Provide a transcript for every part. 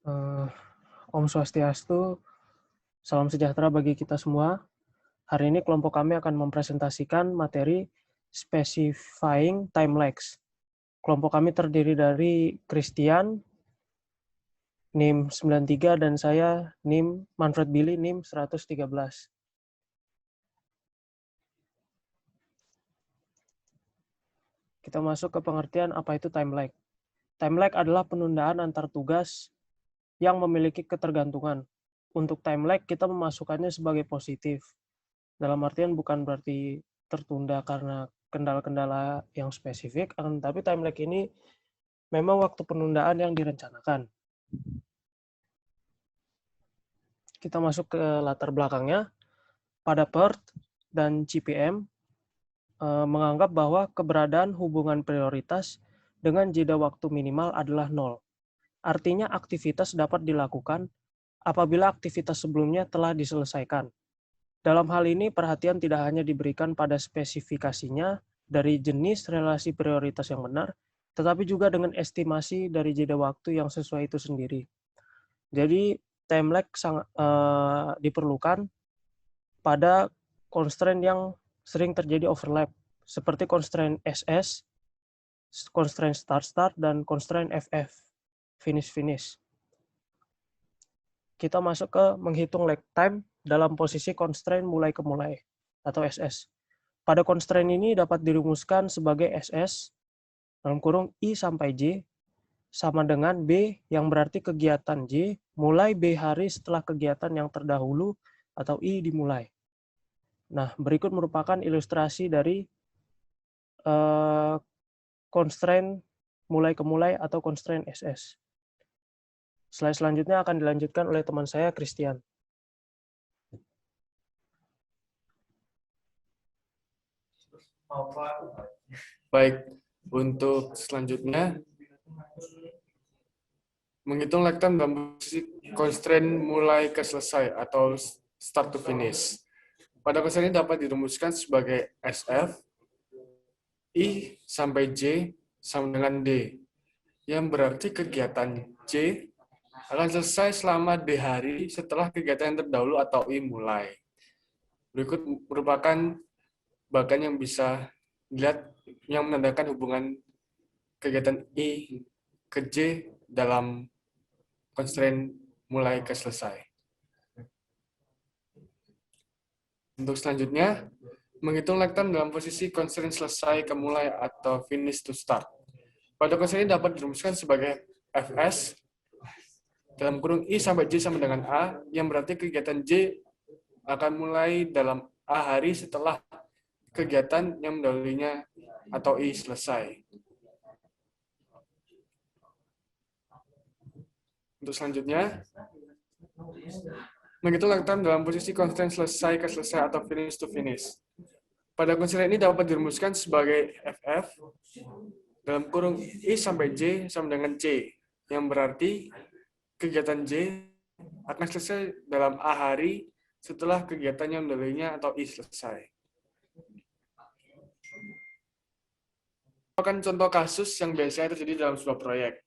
Eh, Om Swastiastu, salam sejahtera bagi kita semua. Hari ini kelompok kami akan mempresentasikan materi Specifying Time Lags. Kelompok kami terdiri dari Christian, NIM 93, dan saya, NIM Manfred Billy, NIM 113. Kita masuk ke pengertian apa itu time lag. Time lag adalah penundaan antar tugas yang memiliki ketergantungan. Untuk time lag, kita memasukkannya sebagai positif. Dalam artian bukan berarti tertunda karena kendala-kendala yang spesifik, tapi time lag ini memang waktu penundaan yang direncanakan. Kita masuk ke latar belakangnya. Pada PERT dan GPM menganggap bahwa keberadaan hubungan prioritas dengan jeda waktu minimal adalah nol. Artinya aktivitas dapat dilakukan apabila aktivitas sebelumnya telah diselesaikan. Dalam hal ini, perhatian tidak hanya diberikan pada spesifikasinya dari jenis relasi prioritas yang benar, tetapi juga dengan estimasi dari jeda waktu yang sesuai itu sendiri. Jadi, time lag sangat diperlukan pada constraint yang sering terjadi overlap, seperti constraint SS, constraint start-start, dan constraint FF, finish-finish. Kita masuk ke menghitung lag time dalam posisi constraint mulai ke mulai, atau SS. Pada constraint ini dapat dirumuskan sebagai SS, dalam kurung I sampai J, sama dengan B yang berarti kegiatan J mulai B hari setelah kegiatan yang terdahulu atau I dimulai. Nah, berikut merupakan ilustrasi dari constraint mulai ke mulai atau constraint SS. Slide selanjutnya akan dilanjutkan oleh teman saya, Christian. Baik, untuk selanjutnya, menghitung lag time dalam posisi constraint mulai ke selesai atau start to finish. Pada constraint ini dapat dirumuskan sebagai SF, I sampai J sama dengan D, yang berarti kegiatan J akan selesai selama D hari setelah kegiatan yang terdahulu atau I mulai. Berikut merupakan bagan yang bisa dilihat yang menandakan hubungan kegiatan I ke J dalam constraint mulai ke selesai. Untuk selanjutnya, menghitung lag time dalam posisi constraint selesai ke mulai atau finish to start. Pada constraint ini dapat dirumuskan sebagai Fs dalam kurung I sampai J sama dengan A, yang berarti kegiatan J akan mulai dalam A hari setelah kegiatan yang mendahulunya atau I selesai. Untuk selanjutnya, menghitung lag time dalam posisi constraint selesai ke selesai atau finish to finish. Pada constraint ini dapat dirumuskan sebagai FF dalam kurung I sampai J sama dengan C, yang berarti kegiatan J akan selesai dalam A hari setelah kegiatan yang mendahulunya atau I selesai. Merupakan contoh kasus yang biasanya terjadi dalam sebuah proyek.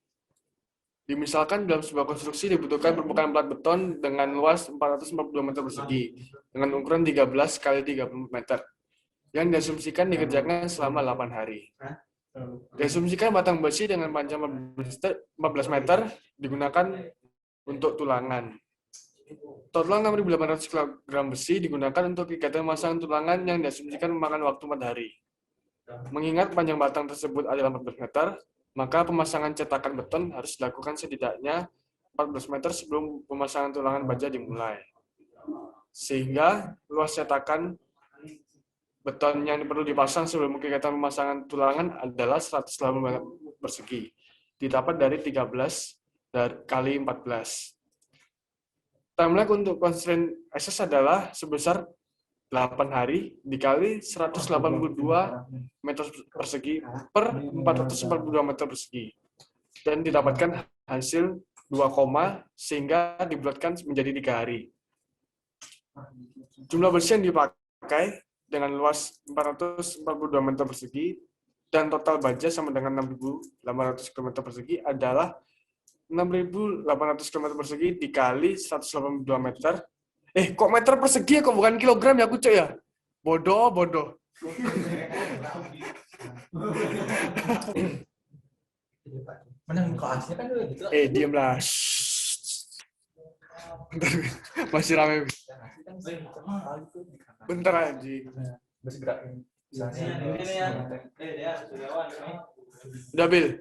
Dimisalkan dalam sebuah konstruksi dibutuhkan permukaan plat beton dengan luas 442 meter persegi dengan ukuran 13 kali 30 meter yang diasumsikan dikerjakan selama 8 hari. Diasumsikan batang besi dengan panjang 14 meter digunakan untuk tulangan. Total 6.800 kg besi digunakan untuk kegiatan pemasangan tulangan yang diasumsikan memakan waktu 4 hari. Mengingat panjang batang tersebut adalah 14 meter, maka pemasangan cetakan beton harus dilakukan setidaknya 14 meter sebelum pemasangan tulangan baja dimulai. Sehingga luas cetakan beton yang perlu dipasang sebelum kegiatan pemasangan tulangan adalah 180 meter persegi, didapat dari 13 kali 14. Time lag untuk constraint SS adalah sebesar 8 hari dikali 182 meter persegi per 442 meter persegi. Dan didapatkan hasil 2 koma sehingga dibulatkan menjadi 3 hari. Jumlah besi yang dipakai dengan luas 442 meter persegi dan total baja sama dengan 6.800 km persegi adalah 6.800 km persegi dikali 182 meter. Kok meter persegi ya, kok bukan kilogram ya, aku cek ya? Bodoh. Menang kok aslinya kan gitu. Diem lah. Bentar, masih rame. Bentar anjing. Masih gerakin. Udah, Bil.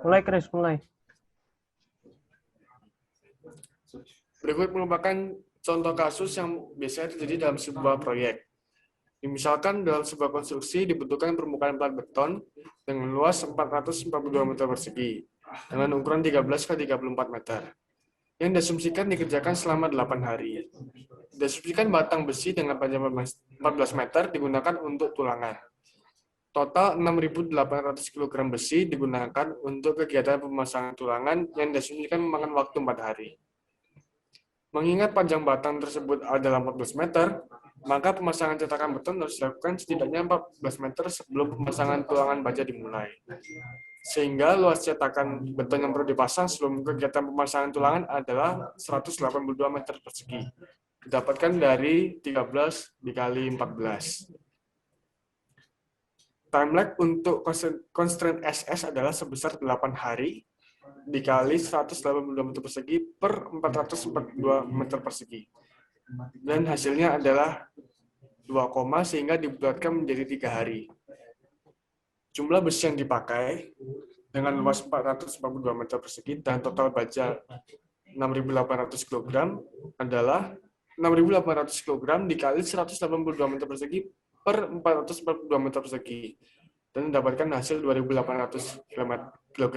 Mulai, Chris, mulai. Berikut merupakan contoh kasus yang biasanya terjadi dalam sebuah proyek. Misalkan dalam sebuah konstruksi dibutuhkan permukaan plat beton dengan luas 442 meter persegi dengan ukuran 13 x 34 meter. Yang diasumsikan dikerjakan selama 8 hari. Diasumsikan batang besi dengan panjang 14 meter digunakan untuk tulangan. Total 6.800 kg besi digunakan untuk kegiatan pemasangan tulangan yang diasumsikan memakan waktu 4 hari. Mengingat panjang batang tersebut adalah 14 meter, maka pemasangan cetakan beton harus dilakukan setidaknya 14 meter sebelum pemasangan tulangan baja dimulai. Sehingga luas cetakan beton yang perlu dipasang sebelum kegiatan pemasangan tulangan adalah 182 meter persegi. Didapatkan dari 13 dikali 14. Time lag untuk constraint SS adalah sebesar 8 hari dikali 182 meter persegi per 442 meter persegi. Dan hasilnya adalah 2, sehingga dibulatkan menjadi 3 hari. Jumlah besi yang dipakai dengan luas 442 meter persegi dan total baja 6.800 kg adalah 6.800 kg dikali 182 meter persegi per 442 meter persegi dan mendapatkan hasil 2.800 kg.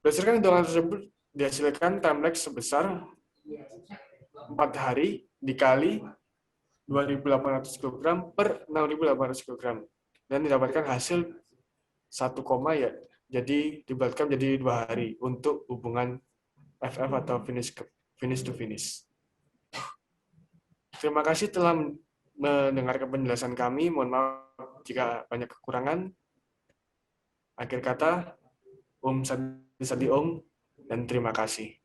Berdasarkan hitungan tersebut dihasilkan time lag sebesar 4 hari dikali 2.800 kg per 6.800 kg dan didapatkan hasil 1, ya. Jadi dibulatkan menjadi 2 hari untuk hubungan FF atau finish to finish. Terima kasih telah mendengarkan penjelasan kami. Mohon maaf jika banyak kekurangan. Akhir kata, Om Sadi Om, dan terima kasih.